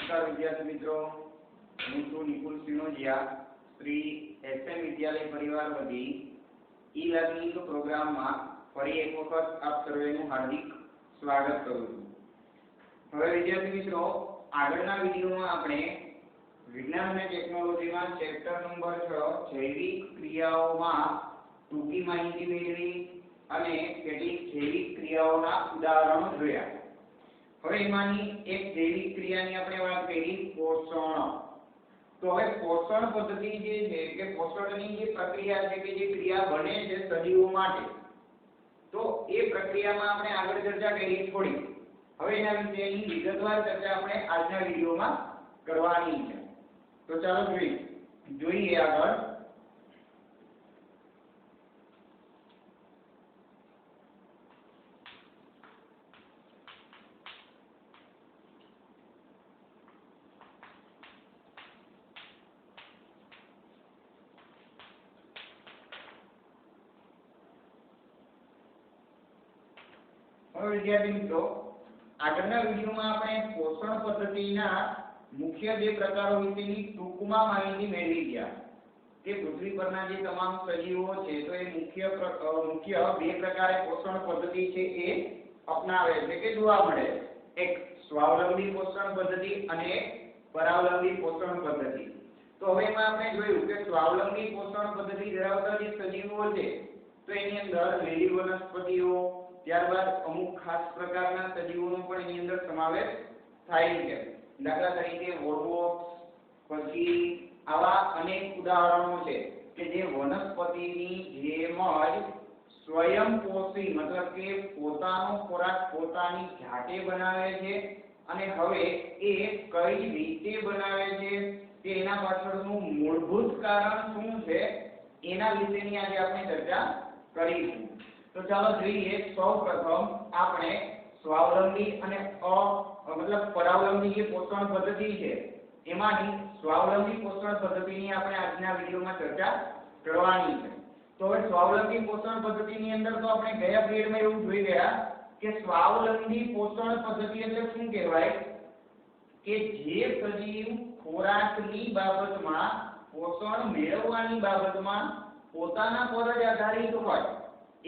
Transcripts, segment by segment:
नमस्कार विद्यार्थी मित्रों, हूँ छू निकुल सिनोजिया श्री एसएम विद्यालय परिवार वती ई लर्निंग प्रोग्राम में फरी एक वखत आप सर्वेनु हार्दिक स्वागत करूँ छूं। हवे विद्यार्थी मित्रों, आगळना विडियोमां आपणे विज्ञान अने टेक्नोलॉजी में चेप्टर नंबर 6 जैविक क्रियाओमां टूंकी माहिती मेळवी अने કેટલીક जैविक क्रियाओना उदाहरणो जोया। હવે એમાંની એક જૈવિક ક્રિયાની આપણે વાત કરી પોષણ। તો હવે પોષણ પદ્ધતિ જે છે કે પોષણની જે પ્રક્રિયા છે કે જે ક્રિયા બને છે સજીવો માટે, તો એ પ્રક્રિયામાં આપણે આગળ ચર્ચા કરી થોડી। હવે એના વિશેની વિગતવાર ચર્ચા આપણે આજના વિડિયોમાં કરવાની છે। તો ચાલો જોઈએ આગળ। विद्यार्थी मित्रों, आगळना विडियोमां आपणे पोषण पद्धतिना मुख्य जे प्रकारो विशेनी टूंकमां माहिती मेळवी गया के पृथ्वी परना जे तमाम सजीवो छे तो ए मुख्य बे प्रकारे पोषण पद्धति छे ए अपनावे छे के जोवा मळे। एक स्वावलंबी पोषण पद्धति अने परावलंबी पोषण पद्धति। तो हवे एमां आपणे जोयुं के स्वावलंबी पोषण पद्धति धरावता जे सजीवो छे तो एनी अंदर લીલી વનસ્પતિઓ, ત્યારબાદ અમુક ખાસ પ્રકારના સજીવોનો પણ એની અંદર સમાવેશ થાય છે। દાખલા તરીકે વોરવોક્સ, પછી આવા અનેક ઉદાહરણો છે કે જે વનસ્પતિની જેમ જ સ્વયંપોષી મતલબ કે પોતાનો ખોરાક પોતાની જાતે બનાવે છે। અને હવે એ કઈ રીતે બનાવે છે કે એના પાછળનું મૂળભૂત કારણ શું છે એના વિશેની આજે આપણે ચર્ચા કરીશું। तो चलो જોઈએ સૌપ્રથમ આપણે સ્વાવલંબી અને मतलब પરાવલંબી જે પોષણ પદ્ધતિ છે એમાંની સ્વાવલંબી પોષણ પદ્ધતિની આપણે આજના વિડિયોમાં ચર્ચા કરવાની છે। તો હવે સ્વાવલંબી પોષણ પદ્ધતિની અંદર તો આપણે ગયા પીરિયડમાં એવું જોઈ ગયા કે સ્વાવલંબી પોષણ પદ્ધતિ એટલે શું કહેવાય કે જે સજીવ ખોરાકની બાબતમાં પોષણ મેળવવાની બાબતમાં પોતાના પર જ આધારિત હોય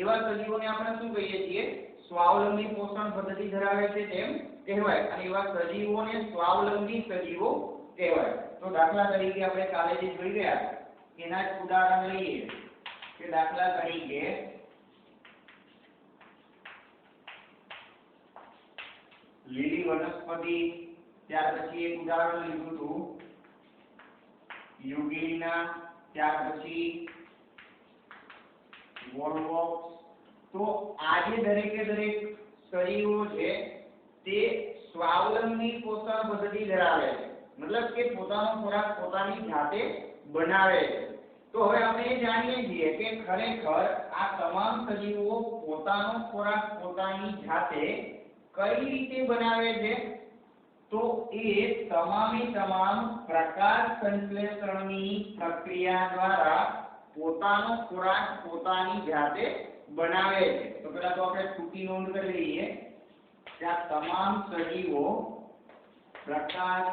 एवा सजीवोने આપણે શું કહીએ છીએ સ્વાવલંબી પોષણ પદ્ધતિ ધરાવે છે તેમ કહેવાય। અને એવા સજીવોને સ્વાવલંબી સજીવો કહેવાય। તો દાખલા તરીકે આપણે કાલે જે જોઈ ગયા એના જ ઉદાહરણ લઈએ કે દાખલા તરીકે લીલી વનસ્પતિ, ત્યાર પછી એક ઉદાહરણ લીધું હતું યુગિલિના, ત્યાર પછી वॉलवॉक्स। तो આજે દરેકે દરેક સજીવો છે તે સ્વાવલંબી પોષણ પદ્ધતિ ધરાવે છે, મતલબ કે પોતાનો ખોરાક પોતાની જાતે બનાવે છે। તો હવે આપણે એ જાણીએ છીએ કે ખરેખર આ તમામ સજીવો પોતાનો ખોરાક પોતાની જાતે કઈ રીતે બનાવે છે। તો એ તમામે તમામ પ્રકાશ સંશ્લેષણની પ્રક્રિયા દ્વારા પોતાનો ખોરાક પોતાની જાતે બનાવે છે। તો પહેલા તો આપણે ટૂંકી નોંધ કરી લઈએ કે આ તમામ સજીવો પ્રકાશ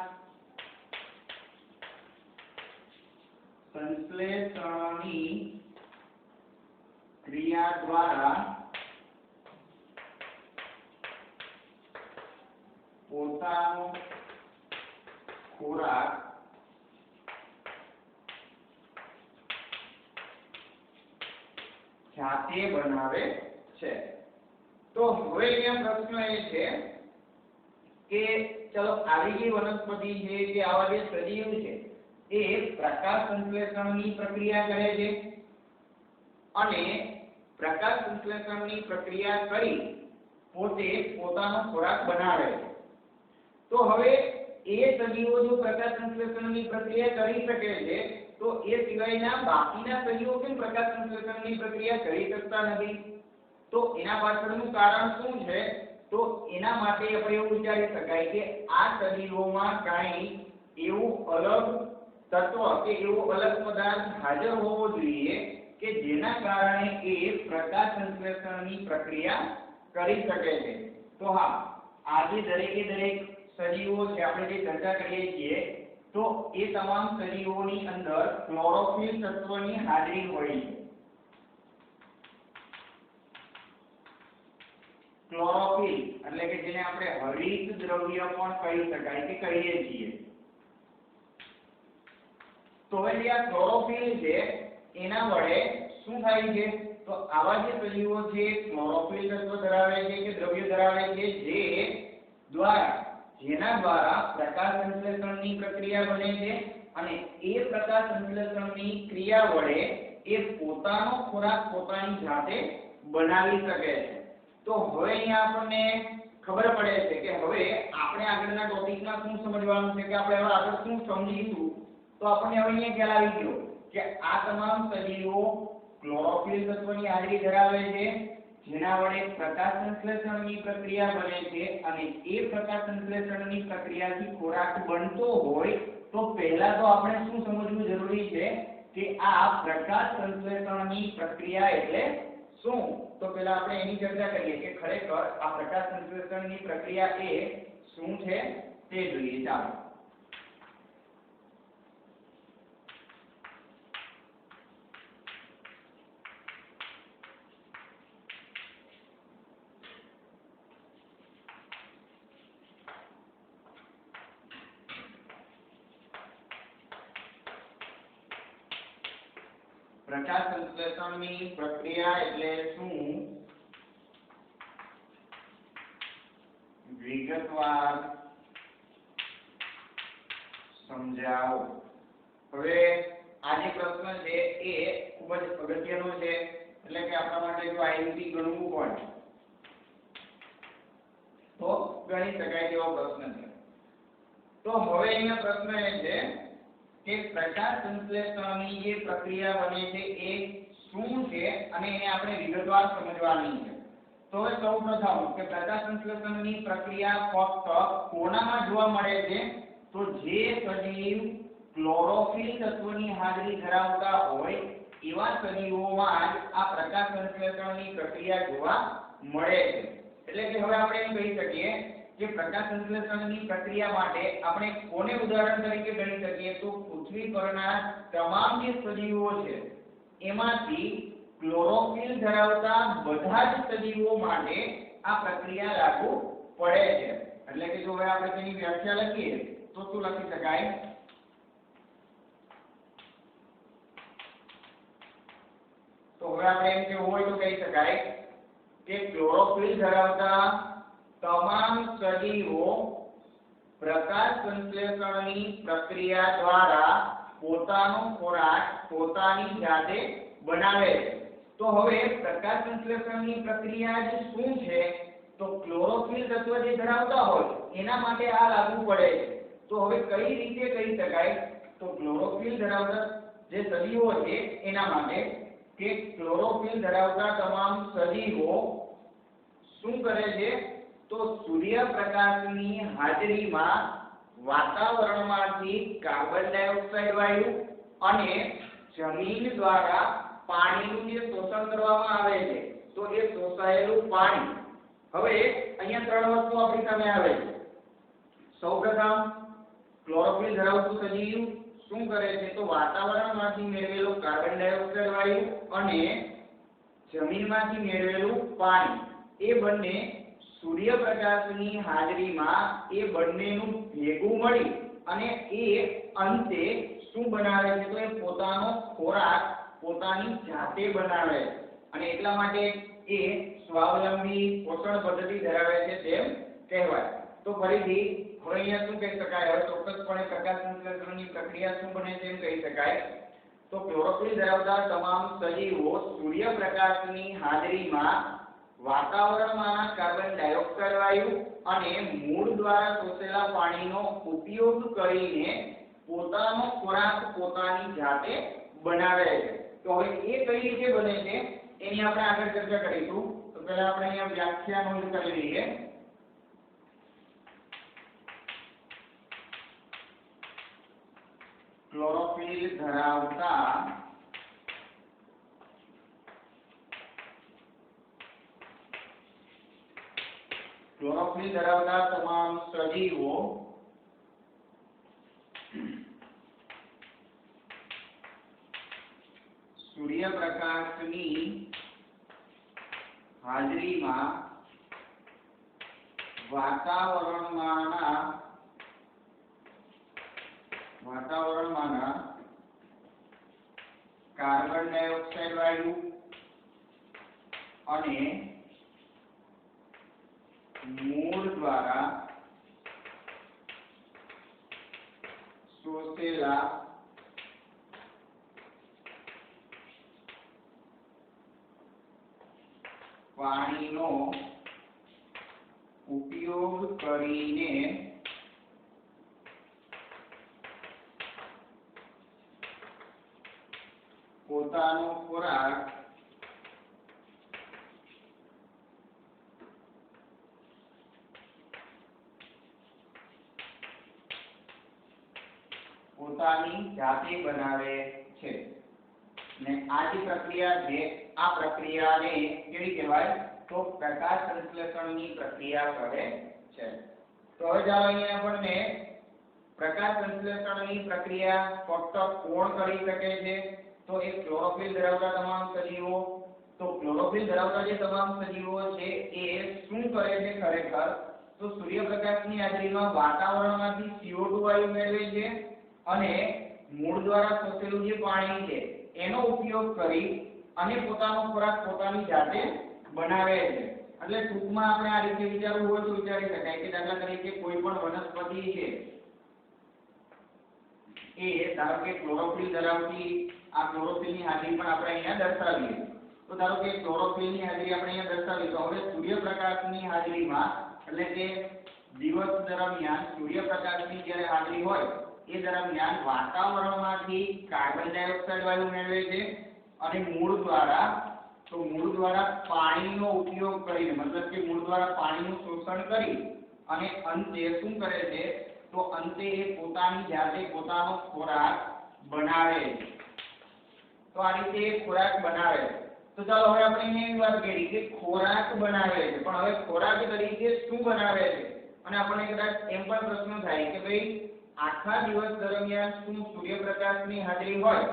સંશ્લેષણની ક્રિયા દ્વારા પોતાનો ખોરાક જાતે બનાવે છે। તો હવે અહીંયા પ્રશ્ન એ છે કે ચલો આવી જે વનસ્પતિ છે કે આવા જે સજીવ છે એ પ્રકાશ સંશ્લેષણની પ્રક્રિયા કરે છે અને પ્રકાશ સંશ્લેષણની પ્રક્રિયા કરી પોતે પોતાનો ખોરાક બનાવે છે। તો હવે એ સજીવો જો પ્રકાશ સંશ્લેષણની પ્રક્રિયા કરી શકે છે तो ए सिवायना बाकीना सजीवो केम प्रकाश संश्लेषणनी प्रक्रिया કરી શકતા નથી। તો એના પાછળનું કારણ શું છે? તો એના માટે આપણે એવું વિચારી શકાય કે આ સજીવોમાં કાંઈ એવું અલગ તત્વ કે એવો અલગ પદાર્થ હાજર હોવો જોઈએ કે જેના કારણે એ પ્રકાશ સંશ્લેષણની પ્રક્રિયા કરી શકે છે। તો હા, આજે દરેકે દરેક સજીવો છે આપણે જે ચર્ચા કરીએ છીએ તો એ તમામ સજીવોની અંદર ક્લોરોફિલ તત્વની હાજરી હોય છે. ક્લોરોફિલ એટલે કે જેને આપણે હરિત દ્રવ્ય પણ કહી શકાય કે કહીએ છીએ. તો હવે આ ક્લોરોફિલ છે એના વડે શું થાય છે તો આવા જે સજીવો છે ક્લોરોફિલ તત્વ ધરાવે છે કે દ્રવ્ય ધરાવે છે જેના દ્વારા પ્રકાશ સંશ્લેષણની પ્રક્રિયા બને છે અને એ પ્રકાશ સંશ્લેષણની ક્રિયા વડે એ પોતાનો ખોરાક પોતાની જાતે બનાવી શકે છે. તો હવે અહીંયા આપણને ખબર પડે છે કે હવે આપણે આગળના ટોપિકમાં શું સમજવાનું છે કે આપણે હવે આગળ શું સમજીશું તો આપણને હવે અહીંયા ખ્યાલ આવી ગયો કે આ તમામ સજીવો ક્લોરોફિલ તત્વની હાજરી ધરાવે છે જેના વડે પ્રકાશ સંશ્લેષણની પ્રક્રિયા બને છે અને એ પ્રકાશ સંશ્લેષણની પ્રક્રિયાથી ખોરાક બનતો હોય તો પહેલા તો આપણે શું સમજવું જરૂરી છે કે આ પ્રકાશ સંશ્લેષણની પ્રક્રિયા એટલે શું. તો પહેલા આપણે એની ચર્ચા કરીએ કે ખરેખર આ પ્રકાશ સંશ્લેષણની પ્રક્રિયા એ શું છે તે જોઈએ. ચાલો પ્રકાશ સંશ્લેષણની પ્રક્રિયા એટલે શું વિગતવાર સમજાવો. હવે આ જે પ્રશ્ન છે એ ખૂબ જ અગત્યનો છે એટલે કે આપણા માટે જો આઈએમપી ગણવું હોય તો ગણી શકાય તેવો પ્રશ્ન છે. તો હવે અહીંયા પ્રશ્ન એ છે કે પ્રકાશ સંશ્લેષણની જે પ્રક્રિયા બને છે એ શું છે અને એને આપણે વિગતવાર સમજવાની છે. તો હવે સૌપ્રથમ કે પ્રકાશ સંશ્લેષણની પ્રક્રિયા ફક્ત કોનામાં જોવા મળે છે તો જે સજીવ ક્લોરોફિલ તત્વની હાજરી ધરાવતા હોય એવા સજીવોમાં જ આ પ્રકાશ સંશ્લેષણની પ્રક્રિયા જોવા મળે છે. એટલે કે હવે આપણે એમ કહી શકીએ કે પ્રકાશ સંશ્લેષણની પ્રક્રિયા માટે આપણે કોને ઉદાહરણ તરીકે ગણી શકીએ તો પૃથ્વી પરના તમામ જે સજીવો છે એમાંથી ક્લોરોફિલ ધરાવતા બધા જ સજીવો માટે આ પ્રક્રિયા લાગુ પડે છે. એટલે કે જો હવે આપણે તેની વ્યાખ્યા લખીએ તો શું લખી શકાય તો હવે આપણે એમ કેવું હોય તો કહી શકાય કે ક્લોરોફિલ ધરાવતા તમામ સજીવો પ્રકાશ સંશ્લેષણની પ્રક્રિયા દ્વારા પોતાનો ખોરાક પોતાની જાતે બનાવે છે. તો હવે પ્રકાશ સંશ્લેષણની પ્રક્રિયા જે શું છે તો ક્લોરોફિલ તત્વ જે ધરાવતા હોય એના માટે આ લાગુ પડે છે. તો હવે કઈ રીતે કહી શકાય તો ક્લોરોફિલ ધરાવતા જે સજીવો છે એના માટે કે ક્લોરોફિલ ધરાવતા તમામ સજીવો શું કરે છે તો સૂર્યપ્રકાશની હાજરીમાં વાતાવરણમાંથી કાર્બન ડાયોક્સાઇડ વાયુ અને જમીન દ્વારા પાણીનું જે શોષણ કરવામાં આવે છે તો એ શોષાયેલું પાણી. હવે અહીંયા ત્રણ વસ્તુ આપણી સામે આવે છે. સૌપ્રથમ ક્લોરોફિલ ધરાવતું સજીવ શું કરે છે તો વાતાવરણમાંથી મેળવેલો કાર્બન ડાયોક્સાઇડ વાયુ અને જમીનમાંથી મેળવેલું પાણી એ બંને સૂર્યપ્રકાશની હાજરીમાં એ બંનેનું ભેગું મળી અને એ અંતે શું બનાવે છે તો એ પોતાનો ખોરાક પોતાની જાતે બનાવે છે અને એટલા માટે એ સ્વાવલંબી પોષણ પદ્ધતિ ધરાવે છે તેમ કહેવાય. તો ફરીથી હવે અહીંયા શું કહી શકાય હવે ચોક્કસપણે પ્રકાશ સંશ્લેષણની પ્રક્રિયા શું બને છે એમ કહી શકાય તો ક્લોરોફિલ ધરાવતા તમામ સજીવો સૂર્યપ્રકાશની હાજરીમાં વાતાવરણમાં કાર્બન ડાયોક્સાઇડ વાયુ અને મૂળ દ્વારા શોષેલા પાણીનો ઉપયોગ કરીને પોતાનો ખોરાક પોતાની જાતે બનાવે છે. તો હવે એ કઈ રીતે બને છે એની આપણે આગળ ચર્ચા કરીશું. તો પહેલા આપણે અહીંયા વ્યાખ્યા નોંધ કરી લઈએ. ક્લોરોફિલ ધરાવતા क्लोरोफिल धरावता તમામ સજીવો સૂર્યપ્રકાશની હાજરીમાં વાતાવરણમાંના કાર્બન ડાયોક્સાઇડ વાયુ અને મૂળ દ્વારા શોષેલા પાણીનો ઉપયોગ કરીને પોતાનો ખોરાક પોતાની જાતે બનાવે છે ને આ જે પ્રક્રિયા છે આ પ્રક્રિયાને કેવી કહેવાય તો પ્રકાશ સંશ્લેષણની પ્રક્રિયા કરે છે। તો હવે ચાલો અહીંયા આપણને પ્રકાશ સંશ્લેષણની પ્રક્રિયા ફક્ત કોણ કરી શકે છે તો એ ક્લોરોફિલ ધરાવતા તમામ સજીવો। તો ક્લોરોફિલ ધરાવતા જે તમામ સજીવો છે એ શું કરે છે ખરેખર તો સૂર્યપ્રકાશની હાજરીમાં વાતાવરણમાંથી CO2 વાયુ મેળવે છે અને મૂળ દ્વારા શોષેલું જે પાણી છે એનો ઉપયોગ કરી અને પોતાનો ખોરાક પોતાની જાતે બનાવે છે। એટલે ટૂંકમાં આપણે આ રીતે વિચારવું હોય તો વિચારી શકાય કે દાખલા તરીકે કોઈ પણ વનસ્પતિ છે એ ધારો કે ક્લોરોફિલ ધરાવતી આ ક્લોરોફિલની હાજરી પણ આપણે અહીંયા દર્શાવીએ તો ધારો કે ક્લોરોફિલની હાજરી આપણે અહીંયા દર્શાવીએ તો હવે સૂર્યપ્રકાશની હાજરીમાં એટલે કે દિવસ દરમિયાન સૂર્યપ્રકાશની જ્યારે હાજરી હોય એ દરમિયાન વાતાવરણમાંથી કાર્બન ડાયોક્સાઇડ વાયુ મેળવે છે અને મૂળ દ્વારા પાણીનો ઉપયોગ કરીને મતલબ કે મૂળ દ્વારા પાણીનું શોષણ કરી અને અંતે શું કરે છે તો અંતે એ પોતાની જાતે પોતાનો ખોરાક બનાવે છે। તો આ રીતે ખોરાક બનાવે છે। તો ચાલો હવે આપણે એની વાત કરી કે ખોરાક બનાવે છે પણ હવે ખોરાક તરીકે શું બનાવે છે અને આપણને કદાચ એમ પણ પ્રશ્ન થાય કે ભાઈ આખા દિવસ દરમિયાન શું સૂર્યપ્રકાશની હાજરી હોય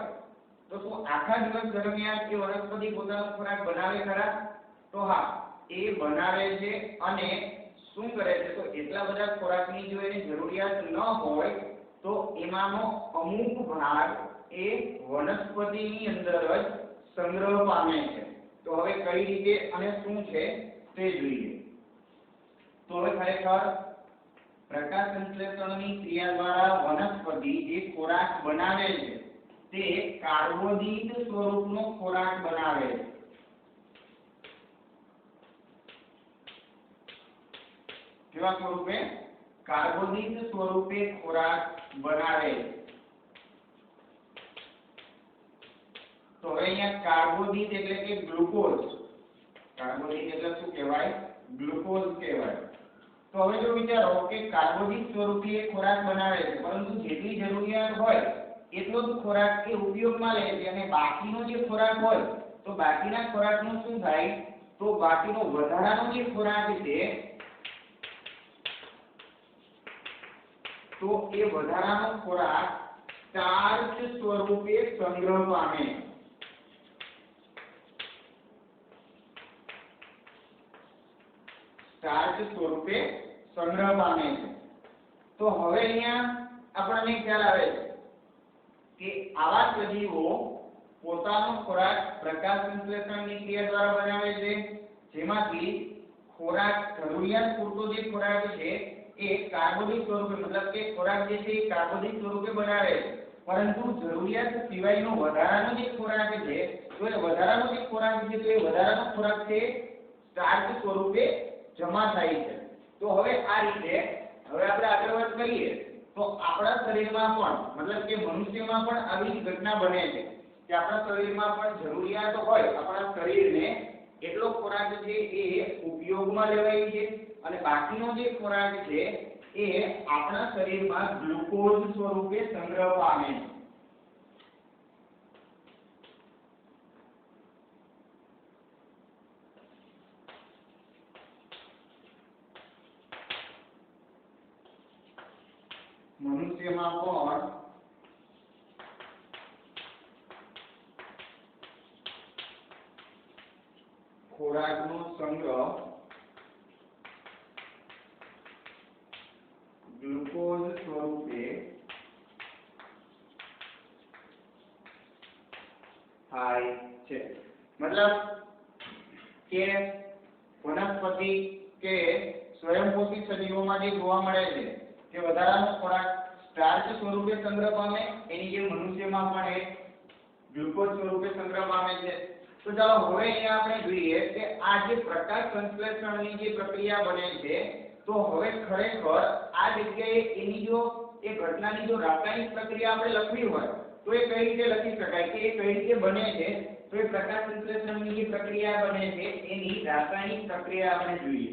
તો શું આખા દિવસ દરમિયાન એ વનસ્પતિ પોતાનો ખોરાક બનાવે ખરા તો હા એ બનાવે છે અને શું કરે છે તો એટલા બધા ખોરાકની જો એને જરૂરિયાત ન હોય તો એમાંનો અમુક ભાગ એ વનસ્પતિની અંદર જ સંગ્રહ પામે છે। તો હવે કઈ રીતે અને શું છે તે જોઈએ। તો હવે ખરેખર પ્રકાશ સંશ્લેષણની ક્રિયા દ્વારા વનસ્પતિ જે ખોરાક બનાવે છે તે કાર્બોદિત સ્વરૂપનો ખોરાક બનાવે છે। કેવા સ્વરૂપે કાર્બોદિત સ્વરૂપે ખોરાક બનાવે છે। તો હવે અહીંયા કાર્બોદિત એટલે કે ગ્લુકોઝ કાર્બોદિત એટલે શું કહેવાય ગ્લુકોઝ કહેવાય। તો હવે જો વિચારો કે કાર્બોદિત સ્વરૂપે ખોરાક બનાવે છે પરંતુ જેટલી જરૂરિયાત હોય એટલો જ ખોરાક એ ઉપયોગમાં લે છે અને બાકીનો જે ખોરાક હોય તો બાકીના ખોરાકનું શું થાય તો બાકીનો વધારાનો જે ખોરાક છે તો એ વધારાનો ખોરાક સ્ટાર્ચ સ્વરૂપે સંગ્રહ પામે। સ્ટાર્ચ સ્વરૂપે સંગ્રહ પામે છે। તો હવે અહીંયા આપણને ખ્યાલ આવે છે કે આવા સજીવો પોતાનો ખોરાક પ્રકાશ સંશ્લેષણની ક્રિયા દ્વારા બનાવે છે જેમાંથી ખોરાક જરૂરિયાત પૂરતો જે ખોરાક છે એ કાર્બોદિત સ્વરૂપે મતલબ કે ખોરાક જે છે એ કાર્બોદિત સ્વરૂપે બનાવે છે પરંતુ જરૂરિયાત સિવાયનો વધારાનો જે ખોરાક છે તો એ વધારાનો જે ખોરાક છે તો એ વધારાનો ખોરાક છે સ્ટાર્ચ સ્વરૂપે જમા થાય છે। તો હવે આ રીતે હવે આપણે આગળ વાત કરીએ તો આપણા શરીરમાં પણ મતલબ કે મનુષ્યમાં પણ આવી જ ઘટના બને છે કે આપણા શરીરમાં પણ જરૂરિયાત હોય આપણા શરીરને એટલો ખોરાક છે એ ઉપયોગમાં લેવાય છે અને બાકીનો જે ખોરાક છે એ આપણા શરીરમાં ગ્લુકોઝ સ્વરૂપે સંગ્રહ પામે છે। મનુષ્યમાં પણ ખોરાકનો સંગ્રહ ગ્લુકોઝ સ્વરૂપે થાય છે। મતલબ કે વનસ્પતિ કે સ્વયંપોષી સજીવોમાં જે જોવા મળે છે કે વધારાનો ખોરાક સ્ટાર્ચ સ્વરૂપે સંગ્રહ પામે, એની જે મનુષ્યમાં પણ એક ગ્લુકોઝ સ્વરૂપે સંગ્રહ પામે છે। તો ચાલો હવે અહીંયા આપણે જોઈએ કે આ જે પ્રકાશ સંશ્લેષણની જે પ્રક્રિયા બને છે, તો હવે ખરેખર આ જગ્યાએ એની જો એ ઘટનાની જો રાસાયણિક પ્રક્રિયા આપણે લખવી હોય તો એ કઈ રીતે લખી શકાય કે એ કઈ રીતે બને છે। તો એ પ્રકાશ સંશ્લેષણની જે પ્રક્રિયા બને છે એની રાસાયણિક પ્રક્રિયા આપણે જોઈએ।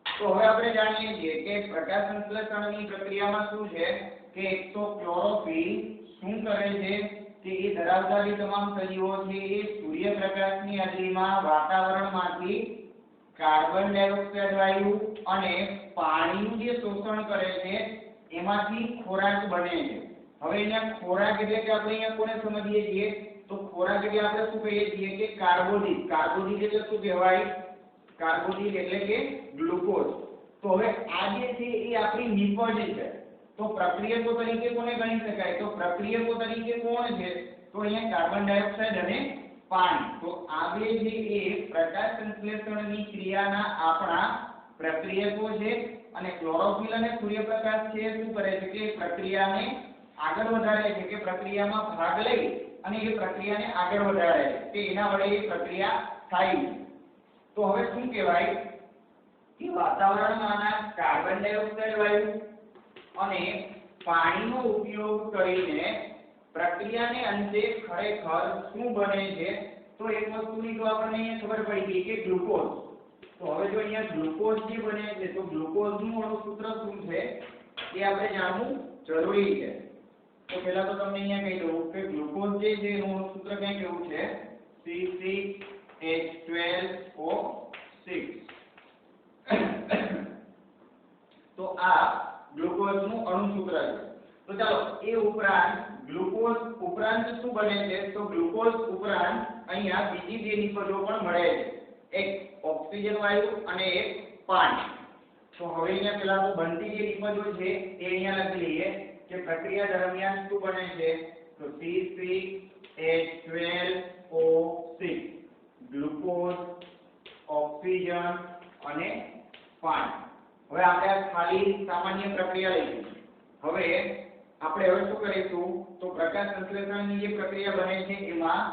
તો હવે આપણે જાણીએ છીએ કે પ્રકાશ સંશ્લેષણની પ્રક્રિયામાં શું છે કે એક તો ક્લોરોફિલ શું કરે છે કે એ ધરાવતા જે તમામ સજીવો છે એ સૂર્યપ્રકાશની હાજરીમાં વાતાવરણમાંથી કાર્બન ડાયોક્સાઇડ વાયુ અને પાણીનું જે શોષણ કરે છે એમાંથી ખોરાક બને છે। હવે અહીંયા ખોરાક એટલે કે આપણે અહીંયા કોને સમજીએ છીએ તો ખોરાક એટલે આપણે શું કહીએ છીએ કે કાર્બોદિત। કાર્બોદિત એટલે શું કહેવાય? કાર્બોદિત એટલે કે ગ્લુકોઝ। તો હવે આ જે છે એ આપણી નિપજ છે। તો પ્રક્રિયકો તરીકે કોને ગણી શકાય? તો પ્રક્રિયકો તરીકે કોણ છે? તો અહીંયા કાર્બન ડાયોક્સાઇડ અને પાણી। તો આ બે જે એ પ્રકાશ સંશ્લેષણની ક્રિયાના આપણા પ્રક્રિયકો છે અને ક્લોરોફિલ અને સૂર્યપ્રકાશ છે શું કરે છે કે પ્રક્રિયાને આગળ વધારે છે કે પ્રક્રિયામાં ભાગ લઈ અને એ પ્રક્રિયાને આગળ વધારે છે કે એના વડે એ પ્રક્રિયા થાય છે। તો હવે શું કહેવાય કે વાતાવરણમાંના કાર્બન ડાયોક્સાઇડ વાયુ અને પાણીનો ઉપયોગ કરીને પ્રક્રિયાને અંતે ખરેખર શું બને છે? તો એક વસ્તુની તો આપણને અહીંયા ખબર પડી ગઈ કે ગ્લુકોઝ। તો હવે જો અહીંયા ગ્લુકોઝ જે બને છે તો ગ્લુકોઝનું અણુસૂત્ર શું છે એ આપણે જાણવું જરૂરી છે। તો પહેલા તો તમને અહીંયા કહી દઉં કે ગ્લુકોઝ જે છે એનું અણુસૂત્ર કંઈક એવું છે C6H12O6। તો આ ગ્લુકોઝનું અણુસૂત્ર છે। તો ચાલો એ ઉપરાંત ગ્લુકોઝ ઉપરાંત શું બને છે? તો ગ્લુકોઝ ઉપરાંત અહીંયા બીજી બે નિપજો પણ મળે છે, એક ઓક્સિજન વાયુ અને એક પાણી। તો હવે અહીંયા પેલા તો બનતી જે નિપજો છે એ અહીંયા લખી લઈએ કે પ્રક્રિયા દરમિયાન શું બને છે તો C6H12O6 ગ્લુકોઝ, ઓક્સિજન અને પાણી। હવે આપણે આ ખાલી સામાન્ય પ્રક્રિયા લઈશું। હવે આપણે હવે શું કરીશું તો પ્રકાશ સંશ્લેષણની જે પ્રક્રિયા બને છે એમાં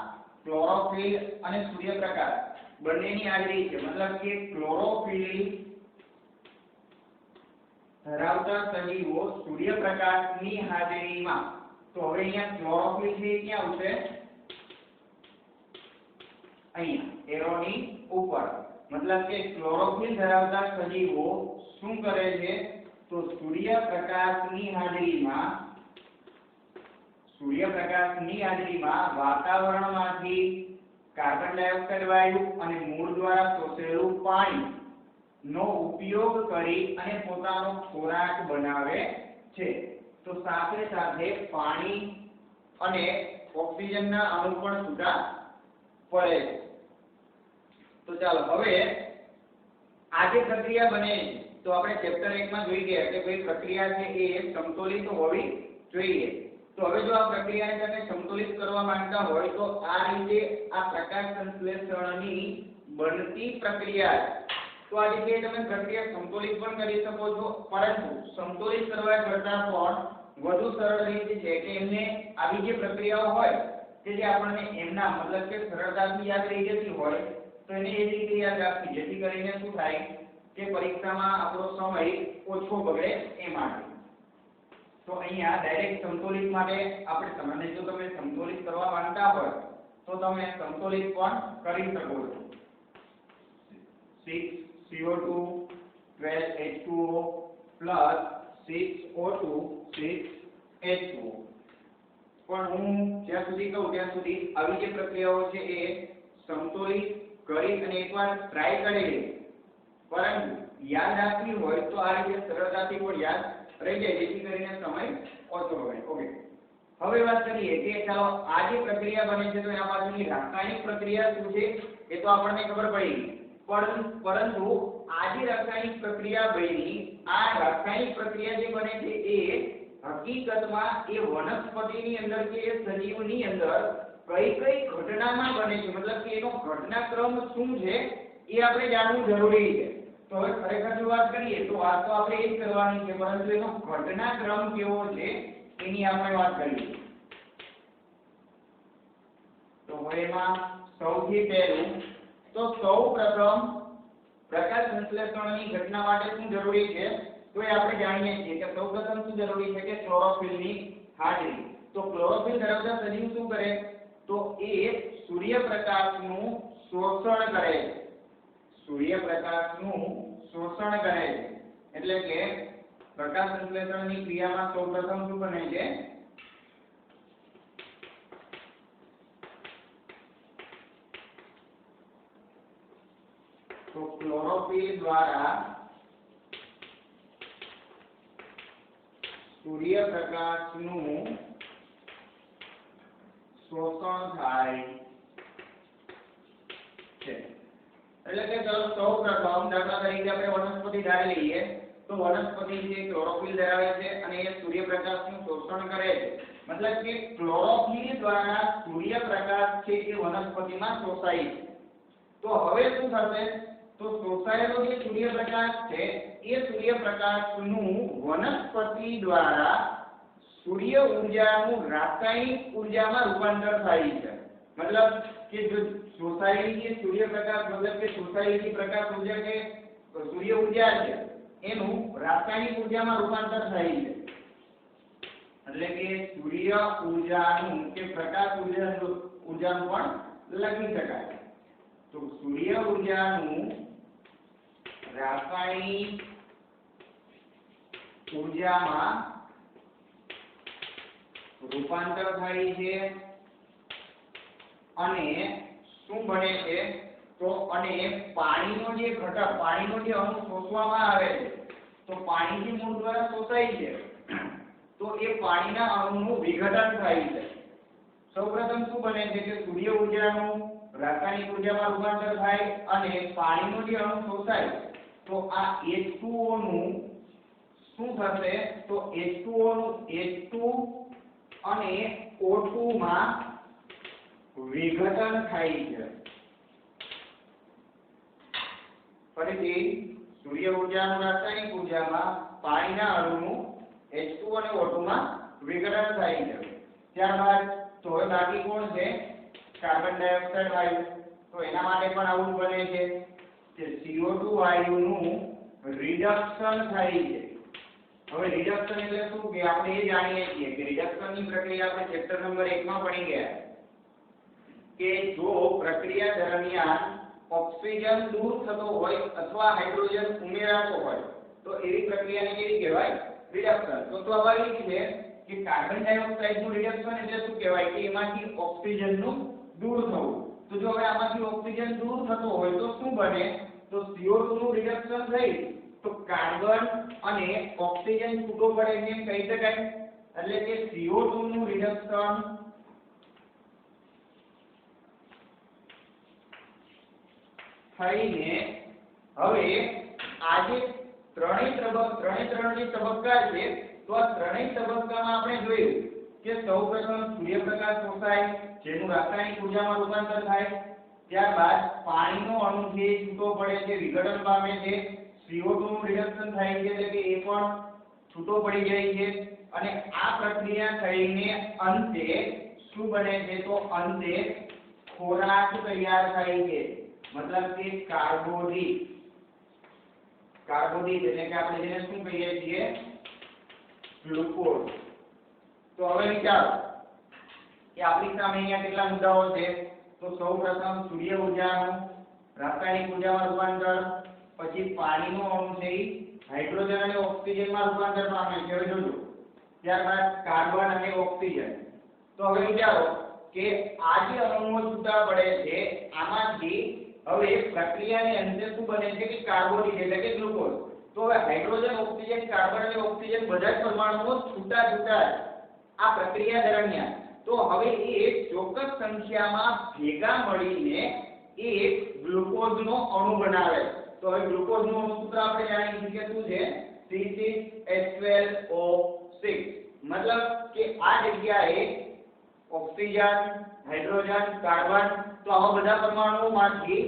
ક્લોરોફિલ અને સૂર્યપ્રકાશ બંનેની હાજરી છે। મતલબ કે ક્લોરોફિલ ધરાવતા સજીવો સૂર્યપ્રકાશની હાજરીમાં, તો હવે અહીંયા ક્લોરોફિલ છે ક્યાં આવશે? અહીંયા એરોની ઉપર। મતલબ કે ક્લોરોફિલ ધરાવતા સજીવો શું કરે છે તો સૂર્યપ્રકાશની હાજરીમાં વાતાવરણમાંથી કાર્બન ડાયોક્સાઇડ વાયુ અને મૂળ દ્વારા શોષેલું પાણી નો ઉપયોગ કરી અને પોતાનો ખોરાક બનાવે છે। તો સાથે સાથે પાણી અને ઓક્સિજનના અણુ પણ છૂટા પડે છે। તો ચાલો હવે આ જે પ્રક્રિયા બને તો આપણે ચેપ્ટર 1 માં જોઈ ગયા કે ભાઈ પ્રક્રિયા છે એ સમતોલિત હોવી જોઈએ। તો હવે જો આ પ્રક્રિયાને તમે સમતોલિત કરવા માંગતા હોય તો આ રીતે આ પ્રકાશ સંશ્લેષણની બનતી પ્રક્રિયા છે। તો આ જગ્યાએ તમે પ્રક્રિયા સમતોલિત પણ કરી શકો છો, પરંતુ સમતોલિત કરવા કરતાં પણ વધુ સરળ રીત છે કે એમને આવી જે પ્રક્રિયાઓ હોય કે જે આપણને એમના મતલબ કે સરળતાથી યાદ રહી જતી હોય તો એને એ રીતે યાદ રાખવી જેથી કરીને શું થાય કે પરીક્ષામાં આપણો સમય ઓછો બગડે એ માટે। તો અહીંયા ડાયરેક્ટ સમતોલિત માટે આપણે સામાન્ય જો તમે સમતોલિત કરવા માંગતા હોય તો તમે સમતોલિત પણ કરી શકો છો। 6CO2 12H2O 6O2 6H2O। પણ હું જ્યાં સુધી કહું ત્યાં સુધી આવી જે પ્રક્રિયાઓ છે એ સમતોલિત કરી અને એકવાર ટ્રાય કરી લે, પરંતુ યાદ રાખવી હોય તો આ રીતે સરળતાથી પણ યાદ રહી જાય, જેથી કરીને સમય ઓછો હોય. ઓકે, હવે વાત કરીએ કે ચાલો આ જે પ્રક્રિયા બને છે તો એના પાછળની રાસાયણિક પ્રક્રિયા શું છે એ તો આપણને ખબર પડી, પરંતુ આ જે રાસાયણિક પ્રક્રિયા બની, આ રાસાયણિક પ્રક્રિયા જે બને છે એ હકીકતમાં એ વનસ્પતિની અંદર કે એ સજીવની અંદર કઈ કઈ ઘટનામાં બને છે, મતલબ કે એનો ઘટનાક્રમ શું છે એ આપણે જાણવું જરૂરી છે. તો હવે ખરેખર જો વાત કરીએ તો વાત તો આપણે એ જ કરવાની છે, પરંતુ એનો ઘટનાક્રમ કેવો છે એની આપણે વાત કરીએ. તો હવે એમાં સૌથી પહેલું તો સૌપ્રથમ પ્રકાશ સંશ્લેષણની ઘટના માટે શું જરૂરી છે તો એ આપણે જાણીએ છીએ કે સૌપ્રથમ શું જરૂરી છે કે ક્લોરોફિલની હાજરી. તો ક્લોરોફિલ ધરાવતા સજીવ શું કરે તો એ સૂર્યપ્રકાશનું શોષણ કરે છે, સૂર્યપ્રકાશનું શોષણ કરે છે. એટલે કે પ્રકાશ સંશ્લેષણની ક્રિયામાં સૌપ્રથમ શું બને છે તો ક્લોરોફિલ દ્વારા સૂર્યપ્રકાશનું શોષણ થાય છે. એટલે કે ચલો સૌપ્રથમ દાખલા તરીકે આપણે વનસ્પતિ ધારી લઈએ તો વનસ્પતિ જે ક્લોરોફિલ ધરાવે છે અને એ સૂર્યપ્રકાશનું શોષણ કરે છે, મતલબ કે ક્લોરોફિલ દ્વારા સૂર્યપ્રકાશ છે એ વનસ્પતિમાં શોષાય છે. તો હવે શું થશે તો શોષાયેલો જે સૂર્યપ્રકાશ છે એ સૂર્યપ્રકાશનું વનસ્પતિ દ્વારા સૂર્ય ઊર્જાનું રાસાયણિક ઊર્જામાં રૂપાંતર થાય છે. મતલબ કે જો શોષાયેલી જે સૂર્યપ્રકાશ મતલબ કે શોષાયેલી પ્રકાશ ઊર્જા કે સૂર્ય ઊર્જા છે એનું રાસાયણિક ઊર્જામાં રૂપાંતર થાય છે. એટલે કે સૂર્ય ઊર્જાનું કે પ્રકાશ ઊર્જાનું પણ લખી શકાય. તો સૂર્ય ઊર્જાનું રાસાયણિક ઊર્જામાં રૂપાંતર થાય છે અને શું બને છે તો અને પાણીનો જે ઘટક પાણીનો જે અણુ શોષવામાં આવે છે તો પાણી જે મૂળ દ્વારા શોષાય છે તો એ પાણીના અણુનું વિઘટન થાય છે. સૌપ્રથમ શું બને છે કે સૂર્ય ઊર્જાનું રાસાયણિક ઊર્જામાં રૂપાંતર થાય અને પાણીનો જે અણુ શોષાય તો આ H2O નું શું થશે તો H2O નું H2 અને O2 માં વિઘટન થાય છે. ફરીથી સૂર્ય ઊર્જાનું રાસાયણિક ઊર્જામાં પાણીના અણુનું H2 અને O2 માં વિઘટન થાય છે. ત્યારબાદ તો હવે બાકી કોણ છે કાર્બન ડાયોક્સાઇડ વાયુ. તો એના માટે પણ આવું બને છે કે CO2 વાયુનું રિડક્શન થાય છે. હવે રિડક્શન એટલે શું કે આપણે એ જાણીએ છીએ કે રિડક્શનની પ્રક્રિયા આપણે ચેપ્ટર નંબર 1 માં ભણી ગયા કે જો પ્રક્રિયા દરમિયાન ઓક્સિજન દૂર થતો હોય અથવા હાઇડ્રોજન ઉમેરાતો હોય તો એવી પ્રક્રિયાને કેવી કહેવાય રિડક્શન. તો સ્વાભાવિક છે કે કાર્બન ડાયોક્સાઇડનું રિડક્શન એટલે શું કહેવાય કે એમાંથી ઓક્સિજનનું દૂર થવું. તો જો હવે આમાંથી ઓક્સિજન દૂર થતો હોય તો શું બને તો CO2 નું રિડક્શન થઈ તો કાર્બન અને ઓક્સિજન છૂટો પડે છે એમ કહી શકાય. એટલે કે CO2 નું રિડક્શન થઈને હવે આ જે ત્રણેય જે તબક્કા છે તો આ ત્રણેય તબક્કામાં આપણે જોયું કે સૌપ્રથમ સૂર્યપ્રકાશ શોષાય જેનું રાસાયણિક ઊર્જામાં રૂપાંતર થાય, ત્યારબાદ પાણીનો અણુ છે છૂટો પડે છે વિઘટન પામે છે, CO2 નું રિડક્શન થાય છે એટલે કે એ પણ છૂટો પડી જાય છે અને આ પ્રક્રિયા થઈને અંતે શું બને છે તો અંતે ખોરાક તૈયાર થાય છે. મતલબ કે કાર્બોદિત એટલે કે આપણે જેને શું કહીએ છીએ ગ્લુકોઝ. તો હવે વિચારો કે આપણી સામે અહીંયા કેટલા મુદ્દાઓ છે તો સૌપ્રથમ સૂર્ય ઊર્જાનું રાસાયણિક ઊર્જામાં રૂપાંતર, પછી પાણીનો અણુ છે હાઇડ્રોજન અને ઓક્સિજનમાં રૂપાંતર પામે છે. હવે જોજો ત્યારબાદ કાર્બન અને ઓક્સિજન. તો હવે વિચારો કે આ જે અણુઓ છૂટા પડે છે આમાંથી હવે પ્રક્રિયાની અંદર શું બને છે કે કાર્બોનિક એટલે કે ગ્લુકોઝ. તો હવે હાઇડ્રોજન ઓક્સિજન કાર્બન અને ઓક્સિજન બધા જ પરમાણુઓ છૂટા છૂટા આ પ્રક્રિયા દરમિયાન તો હવે એ ચોક્કસ સંખ્યામાં ભેગા મળીને એક ગ્લુકોઝનો અણુ બનાવે. તો હવે ગ્લુકોઝનું અણુ સૂત્ર આપણે જાણીએ છીએ કે શું છે C6H12O6 મતલબ કે આ જગ્યાએ ઓક્સિજન હાઇડ્રોજન કાર્બન તો આવા બધા પરમાણુઓમાંથી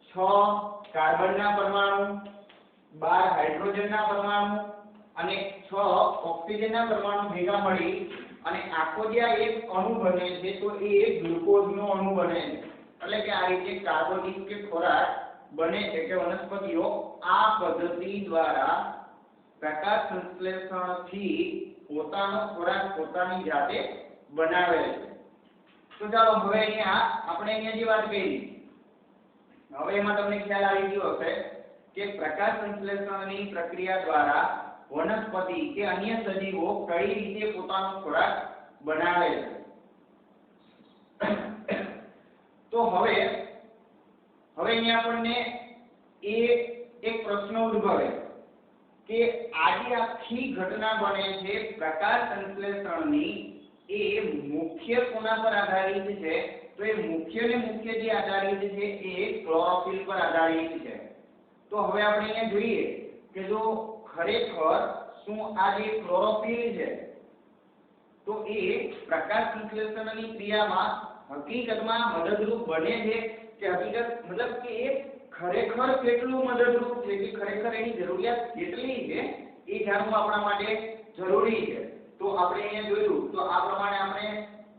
6 કાર્બનના પરમાણુ 12 હાઇડ્રોજનના પરમાણુ અને 6 ઓક્સિજનના પરમાણુ ભેગા મળી અને આખો જે એક અણુ બને છે તો એ એક ગ્લુકોઝનો અણુ બને છે. એટલે કે આ રીતે કાર્બોનિક કે ખોરાક બને છે કે વનસ્પતિઓ આ પદ્ધતિ દ્વારા પ્રકાશ સંશ્લેષણથી પોતાનો ખોરાક પોતાની જાતે બનાવે છે. તો ચાલો હવે આપણે જે વાત કરી હવે એમાં તમને ખ્યાલ આવી ગયો હશે કે પ્રકાશ સંશ્લેષણની પ્રક્રિયા દ્વારા વનસ્પતિ કે અન્ય સજીવો કઈ રીતે પોતાનો ખોરાક બનાવે છે. તો હવે આપણને એક પ્રશ્ન ઉદ્ભવે કે આજે આખી ઘટના બને છે પ્રકાશ સંશ્લેષણની એ મુખ્ય કોના પર આધારિત છે તો એ મુખ્ય જે આધારિત છે એ ક્લોરોફિલ પર આધારિત છે. તો હવે આપણે અહીંયા જોઈએ કે જો ખરેખર શું આ જે ક્લોરોફિલ છે તો એ પ્રકાશ સંશ્લેષણની ક્રિયામાં હકીકતમાં મદદરૂપ બને છે કે હકીકત મતલબ કે એ ખરેખર કેટલું મદદરૂપ છે કે ખરેખર એની જરૂરિયાત કેટલી છે એ જાણવું આપણા માટે જરૂરી છે. તો આપણે અહીંયા જોયું તો આ પ્રમાણે આપણે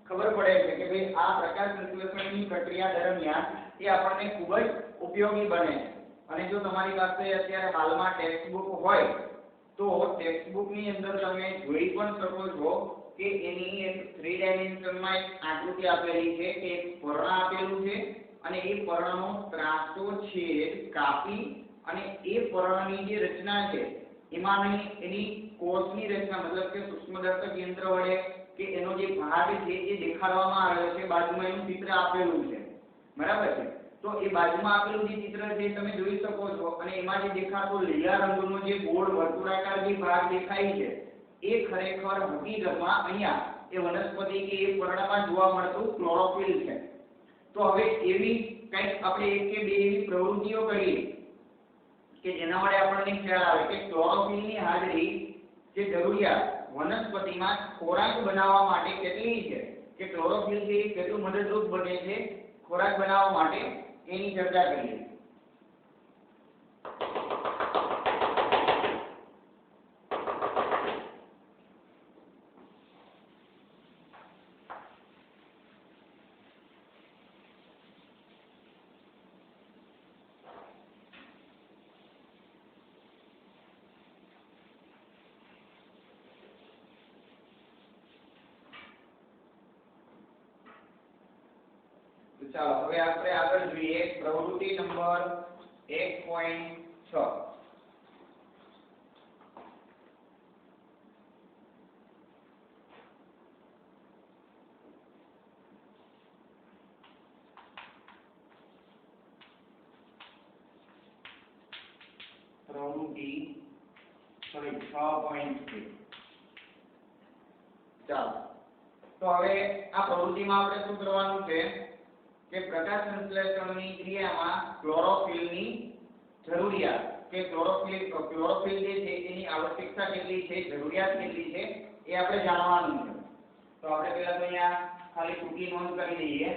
ખબર પડે છે કે ભાઈ આ પ્રકાશ સંશ્લેષણની પ્રક્રિયા દરમિયાન એ આપણને ખૂબ જ ઉપયોગી બને છે. અને જો તમારી પાસે અત્યારે હાલમાં ટેક્સ્ટ બુક હોય તો ટેક્સ્ટ બુકની અંદર તમે જોઈ પણ શકો છો કે એની એક 3 ડાયમેન્શનમાં એક આકૃતિ આપેલી છે કે એક પર્ણ આપેલું છે અને એ પર્ણનો ત્રાસો છેદ કાપી અને એ પર્ણની જે રચના છે એમાં એની કોષની રચના મતલબ કે સૂક્ષ્મદર્શક યંત્ર વડે કે એનો જે ભાગ છે એ દેખાડવામાં આવેલો છે. બાજુમાં એનું ચિત્ર આપેલું છે બરાબર છે. તો એ બાજુમાં આપેલું જે ચિત્ર છે તમે જોઈ શકો છો અને એમાં જે દેખાતો લીલા રંગનો જે ગોળ વર્તુળાકાર જે ભાગ દેખાય છે એ ખરેખર હકીકતમાં અહીંયા એ વનસ્પતિ કે એ પર્ણમાં જોવા મળતું ક્લોરોફિલ છે. તો હવે એવી કંઈક આપણે એક કે બે એવી પ્રવૃત્તિઓ કરીએ કે જેના વડે આપણને ખ્યાલ આવે કે ક્લોરોફિલની હાજરી જે જરૂરિયાત વનસ્પતિમાં ખોરાક બનાવવા માટે કેટલી છે કે ક્લોરોફિલ છે કેટલું મદદરૂપ બને છે ખોરાક બનાવવા માટે એની ચર્ચા કરીએ. ચાલો હવે આપણે આગળ જોઈએ પ્રવૃત્તિ નંબર 1.6. પ્રવૃત્તિ 6.3. ચાલો તો હવે આ પ્રવૃત્તિમાં આપણે શું કરવાનું છે કે પ્રકાશ સંશ્લેષણની ક્રિયામાં ક્લોરોફિલની જરૂરિયાત કે ક્લોરોફિલ જે છે એની આવશ્યકતા કેટલી છે જરૂરિયાત કેટલી છે એ આપણે જાણવાનું છે. તો આપણે પહેલા તો અહીંયા ખાલી ટૂંકી નોંધ કરી દઈએ.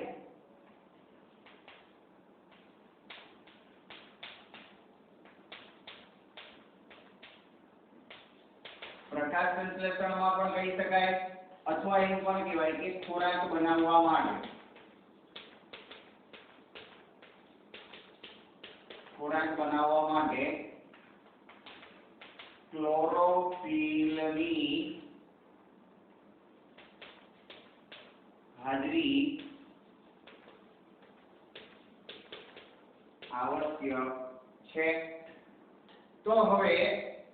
પ્રકાશ સંશ્લેષણમાં પણ કહી શકાય અથવા એવું પણ કહેવાય કે ખોરાક બનાવવા માટે ક્લોરોફિલની હાજરી આવશ્યક છે. તો હવે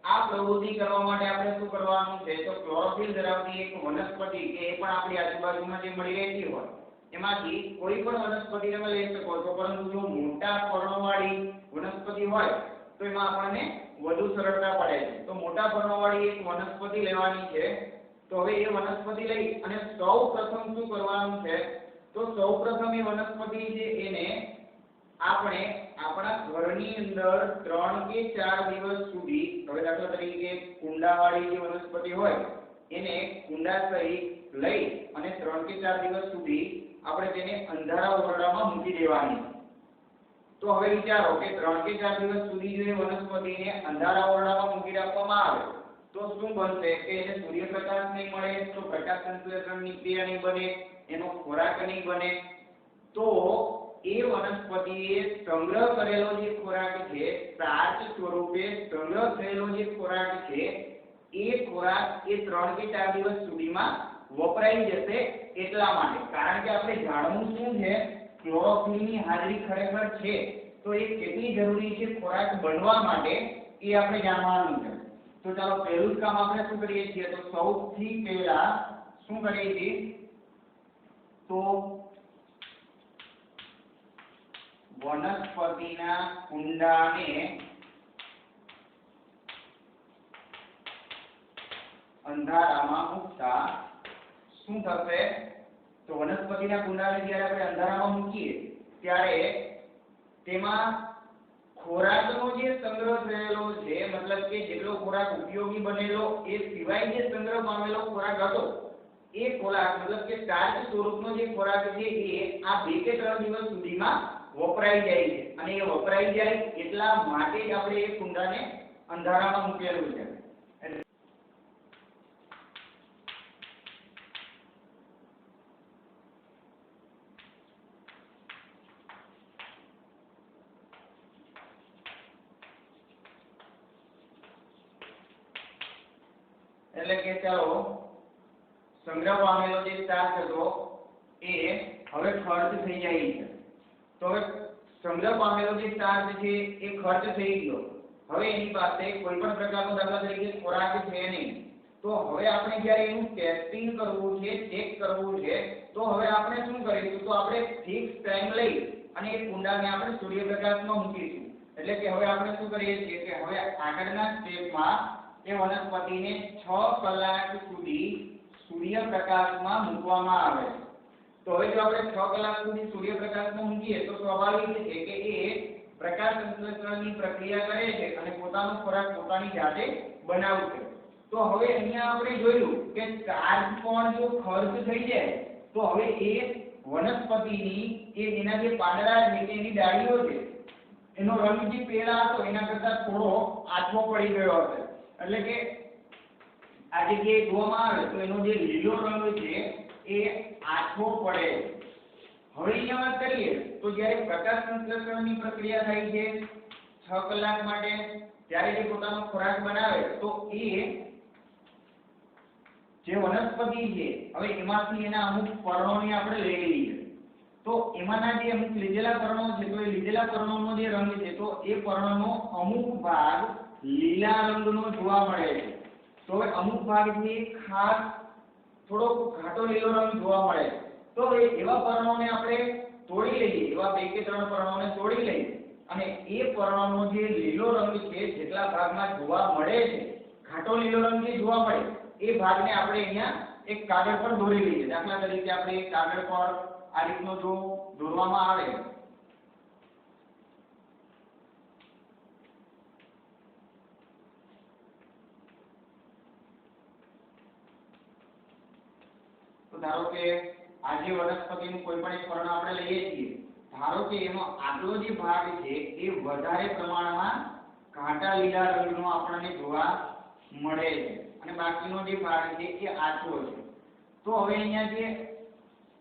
આ પ્રવૃત્તિ કરવા માટે આપણે શું કરવાનું છે તો ક્લોરોફિલ ધરાવતી એક વનસ્પતિ કે એ પણ આપણી આજુબાજુમાં જે મળી રહેતી હોય એમાંથી કોઈ પણ વનસ્પતિ તમે લઈ શકો છો, પરંતુ જો મોટા પર્ણોવાળી વનસ્પતિ હોય તો એમાં આપણને વધુ સરળતા પડે છે. તો મોટા પર્ણોવાળી એક વનસ્પતિ લેવાની છે. તો હવે એ વનસ્પતિ લઈ અને સૌપ્રથમ શું કરવાનું છે, તો સૌપ્રથમ એ વનસ્પતિ છે એને આપણે આપણા ઘરની અંદર 3 કે 4 દિવસ સુધી, હવે દાખલા તરીકે કુંડાવાળી જે વનસ્પતિ હોય એને કુંડા સહિત લઈ અને 3 કે 4 દિવસ સુધી આપણે તેને અંધારા ઓરડામાં મૂકી દેવાની. તો હવે વિચારો કે 3 કે 4 દિવસ સુધી જો એ વનસ્પતિને અંધારા ઓરડામાં મૂકી રાખવામાં આવે તો શું બનશે કે એને સૂર્યપ્રકાશ નહીં મળે, તો પ્રકાશ સંશ્લેષણની ક્રિયા નહીં બને, એનો ખોરાક નહીં બને. તો એ વનસ્પતિએ સંગ્રહ કરેલો જે ખોરાક છે, સ્ટાર્ચ સ્વરૂપે સંગ્રહ થયેલો જે ખોરાક છે, એ ખોરાક એ 3 કે 4 દિવસ સુધીમાં વપરાઈ જશે. એટલા માટે, કારણ કે આપણે જાણવું શું છે, ક્લોરોફિલની હાજરી ખરેખર છે તો એ કેટલી જરૂરી છે ખોરાક બનવા માટે એ આપણે જાણવાનું છે. તો ચાલો પહેલું જ કામ આપણે શું કરીએ છીએ, તો સૌથી પહેલા શું કરીએ છીએ, તો વનસ્પતિના કુંડાને અંધારામાં મૂકતા શું થશે, તો વનસ્પતિના કુંડાને જ્યારે આપણે અંધારામાં મૂકીએ ત્યારે તેમાં ખોરાકનો જે સંગ્રહ થયેલો છે, મતલબ કે જેટલો ખોરાક ઉપયોગી બનેલો એ સિવાય જે સંગ્રહ પામેલો ખોરાક હતો એ ખોરાક મતલબ કે સ્ટાર્ચ સ્વરૂપનો જે ખોરાક છે એ આ 2 કે 3 દિવસ સુધીમાં વપરાઈ જાય છે. અને એ વપરાઈ જાય એટલા માટે જ આપણે એ કુંડાને અંધારામાં મૂકેલું છે. એટલે કે ચાલો સંગ્રહ પામેલો જે સ્ટાર્ચ હતો એ હવે ખર્ચ થઈ જાય છે. તો હવે સંગ્રહ પામેલો જે સ્ટાર્ચ છે એ ખર્ચ થઈ ગયો. હવે એની પાસે કોઈ પણ પ્રકારનો દાખલા તરીકે ખોરાક છે નહીં. તો હવે આપણે જ્યારે એનું ટેસ્ટિંગ કરવું છે, ચેક કરવું છે, તો હવે આપણે શું કરીશું, તો આપણે ફિક્સ ટાઈમ લઈ અને એ કુંડાને આપણે સૂર્યપ્રકાશમાં મૂકીશું. એટલે કે હવે આપણે શું કરીએ છીએ કે હવે આગળના સ્ટેપમાં એ વનસ્પતિને 6 કલાક સુધી સૂર્યપ્રકાશમાં મૂકવામાં આવે છે. તો હવે જો આપણે 6 કલાક સુધી સૂર્યપ્રકાશમાં મૂકીએ તો સ્વાભાવિક છે કે એ પ્રકાશ સંશ્લેષણની પ્રક્રિયા કરે છે અને પોતાનો ખોરાક પોતાની જાતે બનાવશે. તો હવે અહીંયા આપણે જોયું કે ચાર્જ પણ જો ખર્ચ થઈ જાય તો હવે એ વનસ્પતિની એના જે પાંદડા છે, એની ડાળીઓ છે, એનો રંગ જે પેલા હતો એના કરતાં થોડો આછો પડી ગયો હશે. એટલે કે આ જગ્યાએ જોવામાં આવે તો એનો જે લીલો રંગ છે એ આછો પડે. હવે અહીંયા વાત કરીએ તો જ્યારે પ્રકાશ સંશ્લેષણની પ્રક્રિયા થાય છે 6 કલાક માટે, ત્યારે જે પોતાનો ખોરાક બનાવે તો એ જે વનસ્પતિ છે હવે એમાંથી એના અમુક પર્ણોને આપણે લઈ લઈએ. તો એમાંના જે અમુક લીધેલા પર્ણો છે તો એ લીધેલા પર્ણોનો જે રંગ છે તો એ પર્ણનો અમુક ભાગ લીલા રંગનો જોવા મળે છે. તો હવે અમુક ભાગ છે ખાસ થોડો ઘાટો લીલો રંગ જોવા મળે. તો એવા પર્ણોને આપણે તોડી લઈએ, એવા 2 કે 3 પર્ણોને તોડી લઈએ અને એ પર્ણનો જે લીલો રંગ છે જેટલા ભાગમાં જોવા મળે છે, ઘાટો લીલો રંગ જે જોવા મળે એ ભાગને આપણે અહીંયા એક કાગળ પર દોરી લઈએ. દાખલા તરીકે આપણે એક કાગળ પર આ રીતનો જો દોરવામાં આવે તો ધારો કે આ જે વનસ્પતિનું કોઈ પણ એક પર્ણ આપણે લઈએ છીએ, ધારો કે એનો આગલો જે ભાગ છે એ વધારે પ્રમાણમાં ઘાટા લીલા રંગનો આપણને જોવા મળે છે અને બાકીનો જે ભાગ છે એ આછો છે. તો હવે અહીંયા જે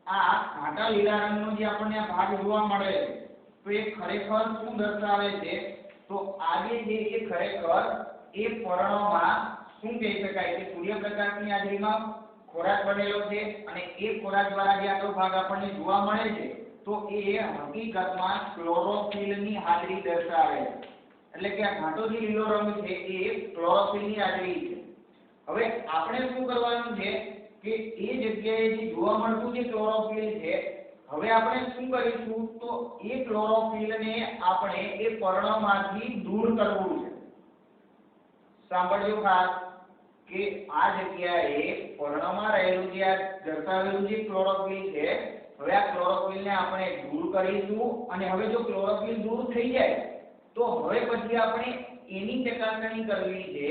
આ ઘાટા લીલા રંગનો જે આપણને આ ભાગ જોવા મળે છે તો એ ખરેખર શું દર્શાવે છે, તો આ જે છે એ ખરેખર એ પર્ણોમાં શું કહી શકાય કે સૂર્યપ્રકાશની હાજરીમાં ખોરાક બનેલો છે અને એ ખોરાક દ્વારા જે આટલો ભાગ આપણને જોવા મળે છે તો એ હકીકતમાં ક્લોરોફિલની હાજરી દર્શાવે છે. એટલે કે આ ઘાટો જે લીલો રંગ છે એ ક્લોરોફિલની હાજરી છે. હવે આપણે શું કરવાનું છે કે એ જગ્યાએ જે જોવા મળતું જે ક્લોરોફિલ છે હવે આપણે શું કરીશું તો એ ક્લોરોફિલને આપણે એ પર્ણમાંથી દૂર કરવું છે. સાંભળજો ખાસ કે આ જગ્યાએ પર્ણમાં રહેલું જે આ દર્શાવેલું જે ક્લોરોફિલ છે, હવે આ ક્લોરોફિલને આપણે દૂર કરીશું અને હવે જો ક્લોરોફિલ દૂર થઈ જાય તો હવે પછી આપણે એની ચકાસણી કરવી છે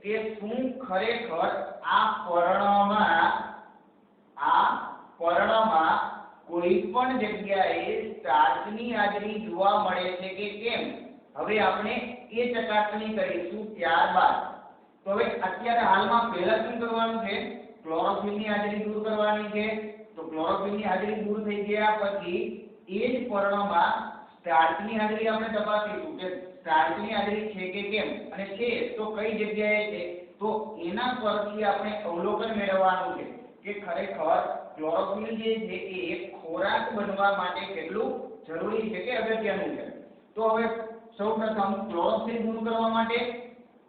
કે શું ખરેખર આ પર્ણમાં કોઈ પણ જગ્યાએ સ્ટાર્ચની હાજરી જોવા મળે છે કે કેમ. હવે આપણે એ ચકાસણી કરીશું ત્યારબાદ. તો હવે અત્યારે હાલમાં પહેલા શું કરવાનું છે, ક્લોરોફિલની હાજરી દૂર કરવાની છે. તો ક્લોરોફિલની હાજરી દૂર થઈ ગયા પછી એ જ પર્ણમાં સ્ટાર્ચની હાજરી આપણે તપાસીશું કે સ્ટાર્ચની હાજરી છે કે કેમ, અને છે તો કઈ જગ્યાએ છે. તો એના પરથી આપણે અવલોકન મેળવવાનું છે કે ખરેખર ક્લોરોફિલ જે છે એ ખોરાક બનવા માટે કેટલું જરૂરી છે કે અગત્યનું છે. તો હવે સૌપ્રથમ ક્લોરોફિલ દૂર કરવા માટે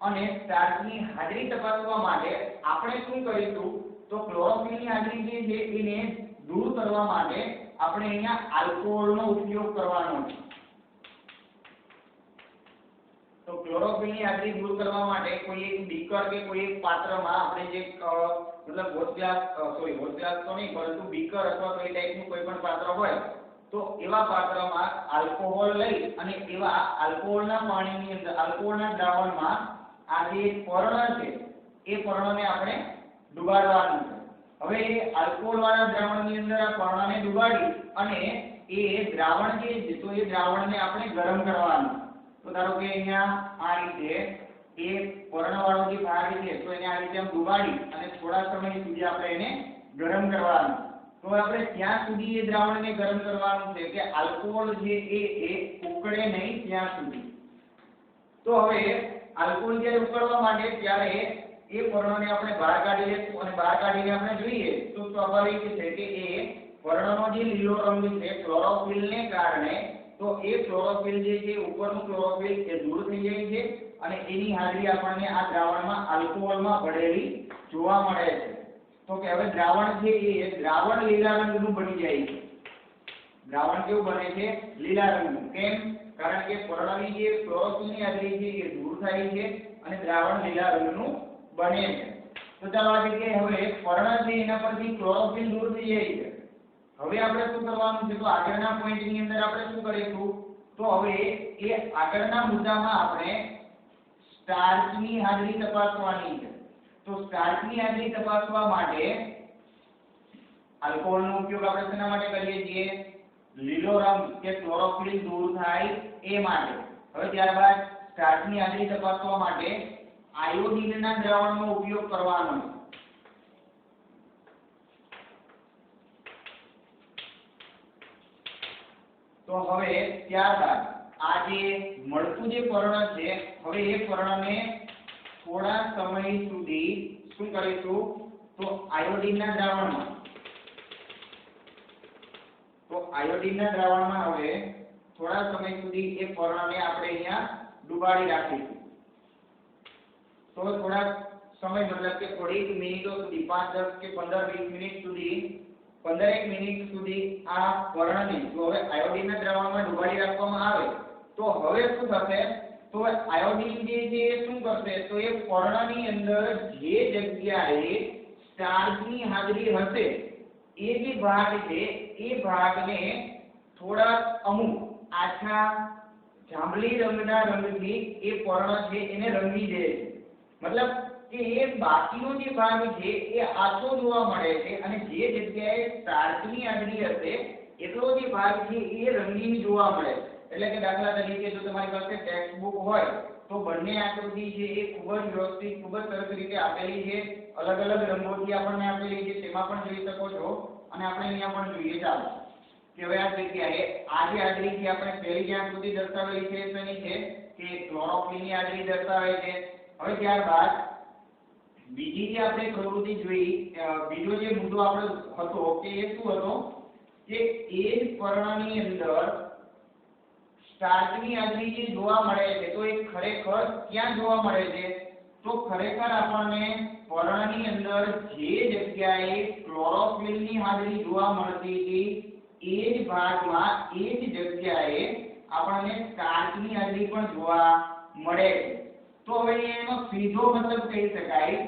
અને સ્ટાર્ચની હાજરી તપાસવા માટે આપણે શું કરીશું તો ક્લોરોફિલની હાજરી જે છે એને દૂર કરવા માટે આપણે અહીંયા આલ્કોહોલનો ઉપયોગ કરવાનો છે. તો ક્લોરોફિલની હાજરી દૂર કરવા માટે કોઈ એક બીકર કે કોઈ એક પાત્રમાં આપણે જે મતલબ વોશ ગ્લાસ તો નહીં પરંતુ બીકર અથવા તો એ ટાઈપનું કોઈ પણ પાત્ર હોય તો એવા પાત્રમાં આલ્કોહોલ લઈ અને એવા આલ્કોહોલના પાણીની અંદર આલ્કોહોલના દ્રાવણમાં આ જે પર્ણ છે એ પર્ણને આપણે ડુબાડવાનું છે. હવે એ આલ્કોહોલ વાળા દ્રાવણની અંદર આ પર્ણને ડુબાડી અને એ દ્રાવણ જે છે તો એ દ્રાવણને આપણે ગરમ કરવાનું. તો ધારો કે અહીંયા આ રીતે એ પર્ણવાળો જે ભાગ છે તો એને આ રીતે આમ ડુબાડી અને થોડા સમય સુધી આપણે એને ગરમ કરવાનું. તો આપણે ત્યાં સુધી એ દ્રાવણને ગરમ કરવાનું છે કે આલ્કોહોલ જે એ ઉકળે નહીં ત્યાં સુધી. તો હવે આલ્કોહોલ જ્યારે ઉકળવા માંડે ત્યારે એ પર્ણને આપણે બહાર કાઢી લેશું અને બહાર કાઢીને આપણે જોઈએ તો સ્વાભાવિક છે કે એ પર્ણનો જે લીલો રંગ છે ક્લોરોફિલને કારણે તો એ ક્લોરોફિલ જે છે ઉપરનું ક્લોરોફિલ એ દૂર થઈ જાય છે અને એની હાજરી આપણને આ દ્રાવણમાં આલ્કોહોલમાં ભળેલી જોવા મળે છે. તો કે હવે દ્રાવણ છે એ દ્રાવણ લીલા રંગનું બની જાય છે. દ્રાવણ કેવું બને છે, લીલા રંગનું. કેમ? કારણ કે પર્ણની જે ક્લોરોફિલની હાજરી છે એ દૂર થાય છે અને દ્રાવણ લીલા રંગનું બને છે. તો ચાલો આ જગ્યાએ હવે પર્ણ છે એના પરથી ક્લોરોફિલ દૂર થઈ જાય છે. હવે આપણે શું કરવાનું છે તો આગળના પોઈન્ટની અંદર આપણે શું કરીશું તો હવે એ આગળના મુદ્દામાં આપણે સ્ટાર્ચની હાજરી તપાસવાની છે. તો સ્ટાર્ચની હાજરી તપાસવા માટે આલ્કોહોલનો ઉપયોગ આપણે શેના માટે કરીએ છીએ, લીલો રંગ કે ક્લોરોફિલ દૂર થાય એ માટે. હવે ત્યારબાદ સ્ટાર્ચની હાજરી તપાસવા માટે આયોડીનના દ્રાવણનો ઉપયોગ કરવાનો છે. તો હવે ત્યારબાદ આ જે મળતું જે પર્ણ છે હવે એ પર્ણને થોડા સમય સુધી શું કરીશું તો આયોડીનના દ્રાવણમાં હવે થોડા સમય સુધી એ પર્ણને આપણે અહીંયા ડુબાડી રાખીશું. તો થોડા સમય મતલબ કે થોડીક મિનિટો સુધી 5 10 કે 15 20 મિનિટ સુધી 15 મિનિટ સુધી આ પર્ણને જો હવે આયોડીનના દ્રાવણમાં ડુબાડી રાખવામાં આવે તો હવે શું થશે તો આયોડીન જે છે એ શું કરશે તો એ પર્ણની અંદર જે જગ્યાએ સ્ટાર્ચની હાજરી હશે એ જે ભાગ છે એ ભાગને થોડા અમુક આછા જાંબલી રંગના રંગથી એ પર્ણ છે એને રંગી દે છે. મતલબ કે એ બાકીનો જે ભાગ છે એ આછો જોવા મળે છે અને જે જગ્યાએ સ્ટાર્ચની હાજરી હશે એટલો જે ભાગ છે એ રંગીન જોવા મળે છે. એટલે કે દાખલા તરીકે જો તમારી પાસે ટેક્સ્ટ બુક હોય તો બંને આકૃતિ છે એ ખૂબ જ વ્યવસ્થિત ખૂબ જ સરસ રીતે આપેલી છે, અલગ અલગ રંગોથી આપણને આપેલી છે, તેમાં પણ જોઈ શકો છો અને આપણે અહીંયા પણ જોઈએ. ચાલો કે હવે આ જગ્યાએ આ જે હાજરી છે આપણે પહેલી જે આકૃતિ દર્શાવેલી છે તેની છે કે ક્લોરોફિલની હાજરી દર્શાવે છે. હવે ત્યારબાદ બીજી જે આપણે પ્રવૃત્તિ જોઈ બીજો જે મુદ્દો આપણો હતો કે એ શું હતો કે એ જ પર્ણની અંદર સ્ટાર્ચની હાજરી જે જોવા મળે છે તો એ ખરેખર ક્યાં જોવા મળે છે તો ખરેખર આપણને પર્ણની અંદર જે જગ્યાએ ક્લોરોફિલની હાજરી જોવા મળતી હતી એ જ ભાગમાં એ જ જગ્યાએ આપણને સ્ટાર્ચની હાજરી પણ જોવા મળે છે. તો હવે એનો સીધો મતલબ કહી શકાય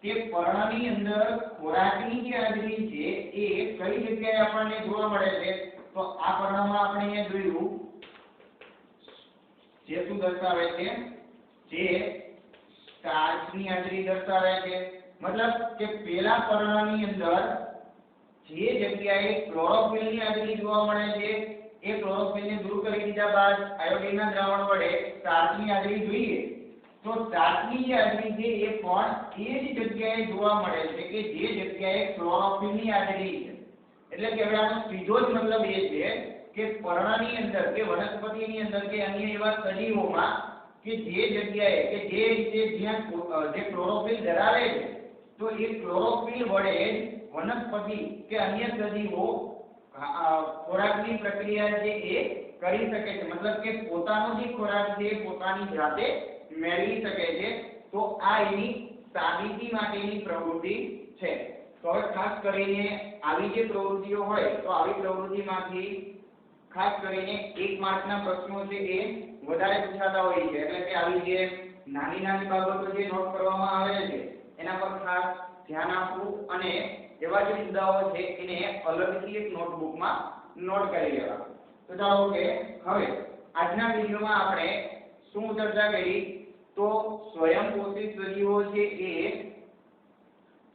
કે પર્ણની અંદર ખોરાકની જે હાજરી છે એ કઈ જગ્યાએ આપણને જોવા મળે છે. તો આ પર્ણમાં આપણે અહીંયા જોયું જે શું દર્શાવે છે, જે સ્ટાર્ચની હાજરી દર્શાવે છે. મતલબ કે પેલા પર્ણની અંદર જે જગ્યાએ ક્લોરોફિલની હાજરી જોવા મળે છે એ ક્લોરોફિલને દૂર કરી દીધા બાદ આયોડિનના દ્રાવણ વડે સ્ટાર્ચની હાજરી જોઈએ તો સ્ટાર્ચની જે હાજરી છે એ પણ એ જ જગ્યાએ જોવા મળે છે કે જે જગ્યાએ ક્લોરોફિલની હાજરી છે. એટલે કે હવે આનો સીધો જ મતલબ એ છે કે પર્ણની અંદર કે વનસ્પતિની અંદર કે અન્ય એવા સજીવોમાં કે જે જગ્યાએ કે જે રીતે જ્યાં જે ક્લોરોફિલ ધરાવે છે તો એ ક્લોરોફિલ વડે વનસ્પતિ કે અન્ય સજીવો ખોરાકની પ્રક્રિયા છે એ કરી શકે છે. મતલબ કે પોતાનો જે ખોરાક છે એ પોતાની જાતે મેળવી શકે છે. તો આ એની સાબિતી માટેની પ્રવૃત્તિ છે. તો હવે ખાસ કરીને આવી જે પ્રવૃત્તિઓ હોય તો આવી પ્રવૃત્તિમાંથી ખાસ કરીને 1 માર્કના પ્રશ્નો છે એ વધારે પૂછાતા હોય છે. એટલે કે આવી જે નાની નાની બાબતો જે નોટ કરવામાં આવે છે એના પર ખાસ ધ્યાન આપવું અને એવા જે મુદ્દાઓ છે એને અલગથી એક નોટબુકમાં નોટ કરી લેવા. તો ચાલો કે હવે આજના વિડિયોમાં આપણે શું ચર્ચા કરી તો સ્વયંપોષી સજીવો છે એ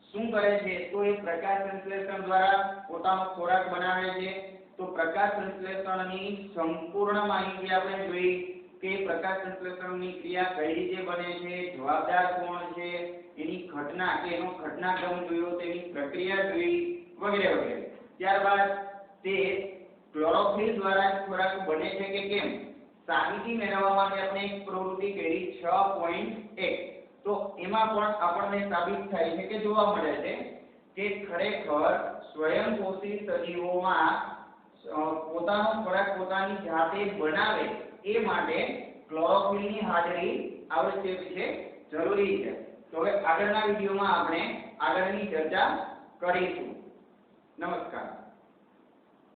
શું કરે છે તો એ પ્રકાશ સંશ્લેષણ દ્વારા પોતાનો ખોરાક બનાવે છે. તો પ્રકાશ સંશ્લેષણની સંપૂર્ણ માહિતી આપણે જોઈ કે પ્રકાશ સંશ્લેષણની ક્રિયા કઈ રીતે બને છે, જવાબદાર કોણ છે, એની ઘટના કે એનો ઘટનાક્રમ જોયો, તેની પ્રક્રિયા જોઈ વગેરે વગેરે. ત્યારબાદ તે ક્લોરોફિલ દ્વારા ખોરાક બને છે કે કેમ સાબિતી મેળવવા માટે આપણે એક પ્રવૃત્તિ કરી 6.1. તો એમાં પણ આપણને સાબિત થાય છે કે જોવા મળે છે કે ખરેખર સ્વયંપોષી સજીવોમાં પોતાનો ખોરાક પોતાની જાતે બનાવે એ માટે ક્લોરોફિલની હાજરી આવશ્યક છે, જરૂરી છે. તો હવે આગળના વિડિયોમાં આપણે આગળની ચર્ચા કરીશું. નમસ્કાર.